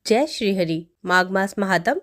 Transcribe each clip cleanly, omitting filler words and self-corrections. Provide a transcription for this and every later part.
जय श्री हरि। माघ मास महात्म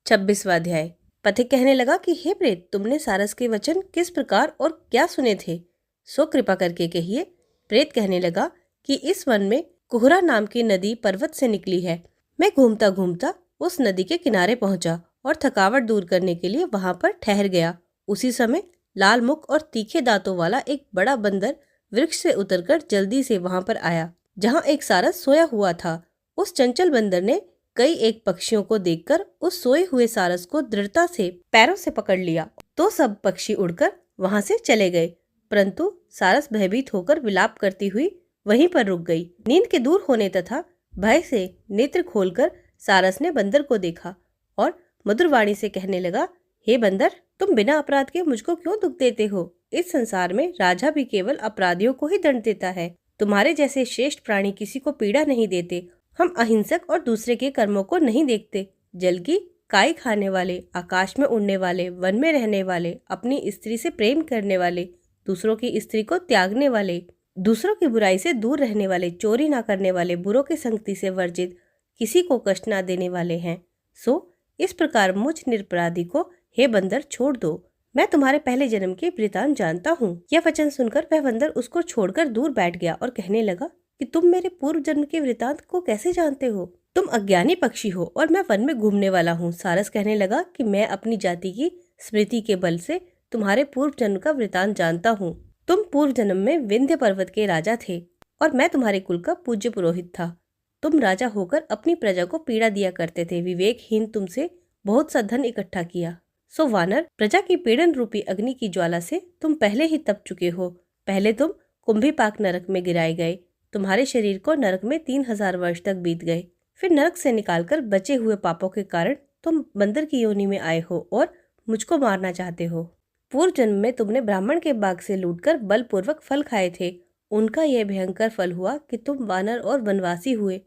26वां अध्याय। पथिक कहने लगा कि हे प्रेत, तुमने सारस के वचन किस प्रकार और क्या सुने थे, सो कृपा करके कहिए। प्रेत कहने लगा कि इस वन में कुहरा नाम की नदी पर्वत से निकली है। मैं घूमता घूमता उस नदी के किनारे पहुंचा और थकावट दूर करने के लिए वहां पर ठहर गया। उसी समय लाल मुख और तीखे दांतों वाला एक बड़ा बंदर वृक्ष से उतरकर जल्दी से वहां पर आया, जहां एक सारस सोया हुआ था। उस चंचल बंदर ने कई एक पक्षियों को देखकर उस सोए हुए सारस को दृढ़ता से पैरों से पकड़ लिया, तो सब पक्षी उड़कर वहां से चले गए। परंतु सारस भयभीत होकर विलाप करती हुई वहीं पर रुक गई। नींद के दूर होने तथा भय से नेत्र खोलकर सारस ने बंदर को देखा और मधुर वाणी से कहने लगा, हे बंदर, तुम बिना अपराध के मुझको क्यों दुख देते हो? इस संसार में राजा भी केवल अपराधियों को ही दंड देता है। तुम्हारे जैसे श्रेष्ठ प्राणी किसी को पीड़ा नहीं देते। हम अहिंसक और दूसरे के कर्मों को नहीं देखते। जल की काई खाने वाले, आकाश में उड़ने वाले, वन में रहने वाले, अपनी स्त्री से प्रेम करने वाले, दूसरों की स्त्री को त्यागने वाले, दूसरों की बुराई से दूर रहने वाले, चोरी ना करने वाले, बुरों की संगति से वर्जित, किसी को कष्ट ना देने वाले हैं। सो इस प्रकार मुझ निरपराधी को हे बंदर छोड़ दो। मैं तुम्हारे पहले जन्म के वृतांत जानता हूँ। यह वचन सुनकर वह बंदर उसको छोड़कर दूर बैठ गया और कहने लगा कि तुम मेरे पूर्व जन्म के वृतांत को कैसे जानते हो? तुम अज्ञानी पक्षी हो और मैं वन में घूमने वाला हूँ। सारस कहने लगा कि मैं अपनी जाति की स्मृति के बल से तुम्हारे पूर्व जन्म का वृतांत जानता हूँ। तुम पूर्व जन्म में विंध्य पर्वत के राजा थे और मैं तुम्हारे कुल का पूज्य पुरोहित था। तुम राजा होकर अपनी प्रजा को पीड़ा दिया करते थे। विवेकहीन तुमसे बहुत सा धन इकट्ठा किया। सो वानर, प्रजा की पीड़न रूपी अग्नि की ज्वाला से तुम पहले ही तप चुके हो। पहले तुम कुंभीपाक नरक में गिराए गए। तुम्हारे शरीर को नरक में 3000 वर्ष तक बीत गए। फिर नरक से निकालकर बचे हुए पापों के कारण तुम बंदर की योनि में आए हो और मुझको मारना चाहते हो। पूर्व जन्म में तुमने ब्राह्मण के बाग से लूटकर बलपूर्वक फल खाए थे। उनका यह भयंकर फल हुआ कि तुम वानर और वनवासी हुए।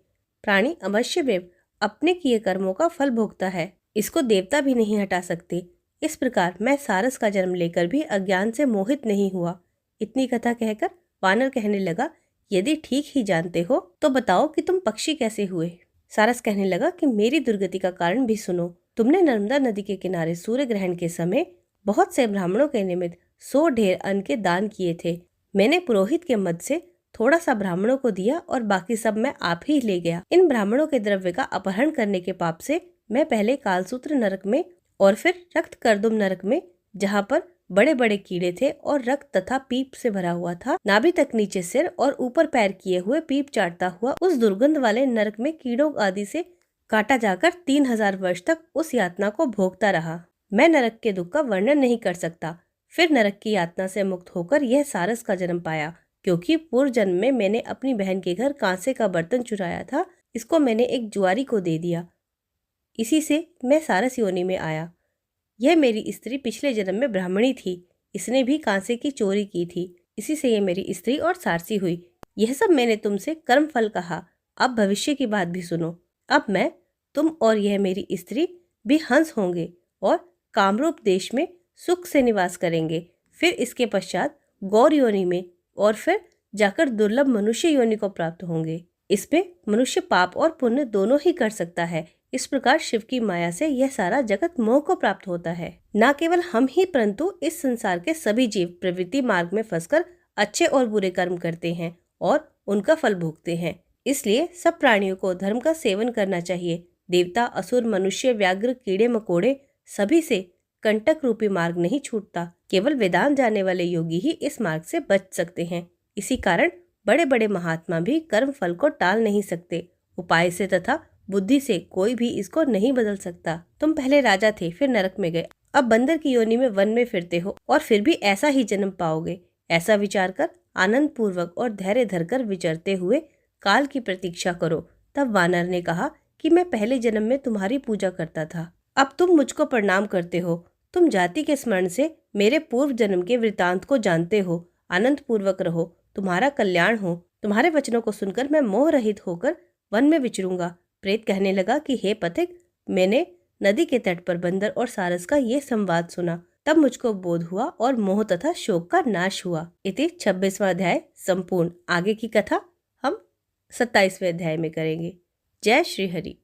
प्राणी अवश्यमेव अपने किए कर्मों का फल भोगता है, इसको देवता भी नहीं हटा सकते। इस प्रकार मैं सारस का जन्म लेकर भी अज्ञान से मोहित नहीं हुआ। इतनी कथा कहकर वानर कहने लगा, यदि ठीक ही जानते हो तो बताओ कि तुम पक्षी कैसे हुए? सारस कहने लगा कि मेरी दुर्गति का कारण भी सुनो। तुमने नर्मदा नदी के किनारे सूर्य ग्रहण के समय बहुत से ब्राह्मणों के निमित्त 100 ढेर अन्न के दान किए थे। मैंने पुरोहित के मद से थोड़ा सा ब्राह्मणों को दिया और बाकी सब मैं आप ही ले गया। इन ब्राह्मणों के द्रव्य का अपहरण करने के पाप से मैं पहले कालसूत्र नरक में और फिर रक्त कर्दम नरक में, जहाँ पर बड़े बड़े कीड़े थे और रक्त तथा पीप से भरा हुआ था, नाभि तक नीचे सिर और ऊपर पैर किए हुए पीप चाटता हुआ उस दुर्गंध वाले नरक में कीड़ों आदि से काटा जाकर 3000 वर्ष तक उस यातना को भोगता रहा। मैं नरक के दुख का वर्णन नहीं कर सकता। फिर नरक की यातना से मुक्त होकर यह सारस का जन्म पाया, क्योंकि पूर्व जन्म में मैंने अपनी बहन के घर कांसे का बर्तन चुराया था। इसको मैंने एक जुआरी को दे दिया। इसी से मैं सारस योनि में आया। यह मेरी स्त्री पिछले जन्म में ब्राह्मणी थी। इसने भी कांसे की चोरी की थी। इसी से यह मेरी स्त्री और सारसी हुई। यह सब मैंने तुमसे कर्म फल कहा। अब भविष्य की बात भी सुनो। अब मैं, तुम और यह मेरी स्त्री भी हंस होंगे और कामरूप देश में सुख से निवास करेंगे। फिर इसके पश्चात गौर योनि में और फिर जाकर दुर्लभ मनुष्य योनि को प्राप्त होंगे। इसमें मनुष्य पाप और पुण्य दोनों ही कर सकता है। इस प्रकार शिव की माया से यह सारा जगत मोह को प्राप्त होता है। न केवल हम ही परंतु इस संसार के सभी जीव प्रवृत्ति मार्ग में फंसकर अच्छे और बुरे कर्म करते हैं और उनका फल भोगते हैं। इसलिए सब प्राणियों को धर्म का सेवन करना चाहिए। देवता, असुर, मनुष्य, व्याघ्र, कीड़े मकोड़े सभी से कंटक रूपी मार्ग नहीं छूटता। केवल वेदांत जानने वाले योगी ही इस मार्ग से बच सकते हैं। इसी कारण बड़े बड़े महात्मा भी कर्म फल को टाल नहीं सकते। उपाय से तथा बुद्धि से कोई भी इसको नहीं बदल सकता। तुम पहले राजा थे, फिर नरक में गए, अब बंदर की योनि में वन में फिरते हो और फिर भी ऐसा ही जन्म पाओगे। ऐसा विचार कर आनंद पूर्वक और धैर्य धरकर विचरते हुए काल की प्रतीक्षा करो। तब वानर ने कहा कि मैं पहले जन्म में तुम्हारी पूजा करता था, अब तुम मुझको प्रणाम करते हो। तुम जाति के स्मरण से मेरे पूर्व जन्म के वृतांत को जानते हो। आनंद पूर्वक रहो, तुम्हारा कल्याण हो। तुम्हारे वचनों को सुनकर मैं मोह रहित होकर वन में विचरूंगा। प्रेत कहने लगा कि हे पथिक, मैंने नदी के तट पर बंदर और सारस का ये संवाद सुना। तब मुझको बोध हुआ और मोह तथा शोक का नाश हुआ। इति 26वां अध्याय संपूर्ण। आगे की कथा हम 27वें अध्याय में करेंगे। जय श्री हरि।